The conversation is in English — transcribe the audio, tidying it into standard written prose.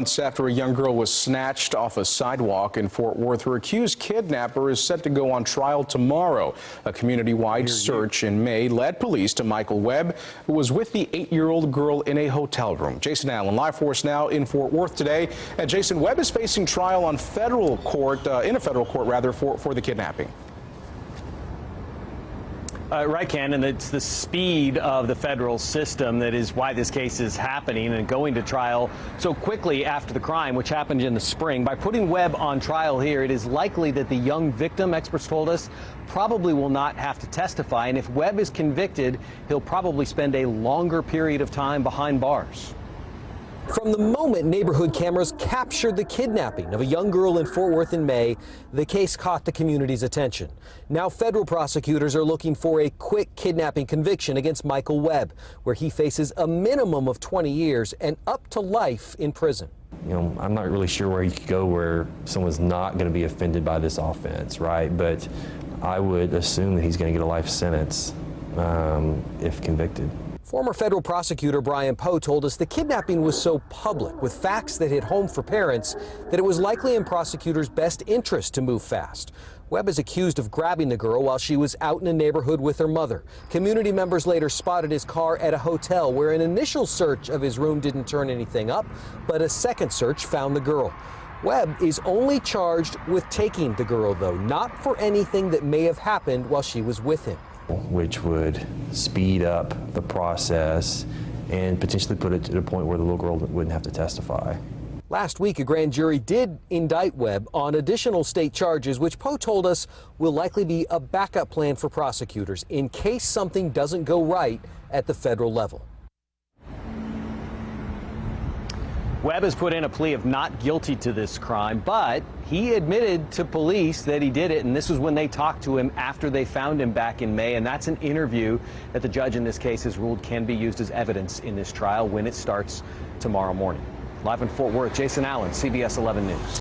After a young girl was snatched off a sidewalk in Fort Worth, her accused kidnapper is set to go on trial tomorrow. A community-wide search in May led police to Michael Webb, who was with the 8-year-old girl in a hotel room. Jason Allen, live for us now in Fort Worth today. And Jason, Webb is facing trial on federal court, in a federal court rather, for the kidnapping. Right, Ken, and it's the speed of the federal system that is why this case is happening and going to trial so quickly after the crime, which happened in the spring. By putting Webb on trial here, it is likely that the young victim, experts told us, probably will not have to testify. And if Webb is convicted, he'll probably spend a longer period of time behind bars. From the moment neighborhood cameras captured the kidnapping of a young girl in Fort Worth in May, the case caught the community's attention. Now federal prosecutors are looking for a quick kidnapping conviction against Michael Webb, where he faces a minimum of 20 years and up to life in prison. You know, I'm not really sure where you could go where someone's not going to be offended by this offense, right? But I would assume that he's going to get a life sentence if convicted. Former federal prosecutor Brian Poe told us the kidnapping was so public, with facts that hit home for parents, that it was likely in prosecutors' best interest to move fast. Webb is accused of grabbing the girl while she was out in a neighborhood with her mother. Community members later spotted his car at a hotel, where an initial search of his room didn't turn anything up, but a second search found the girl. Webb is only charged with taking the girl, though, not for anything that may have happened while she was with him, which would speed up the process and potentially put it to the point where the little girl wouldn't have to testify. Last week, a grand jury did indict Webb on additional state charges, which Poe told us will likely be a backup plan for prosecutors in case something doesn't go right at the federal level. Webb has put in a plea of not guilty to this crime, but he admitted to police that he did it, and this was when they talked to him after they found him back in May, and that's an interview that the judge in this case has ruled can be used as evidence in this trial when it starts tomorrow morning. Live in Fort Worth, Jason Allen, CBS 11 News.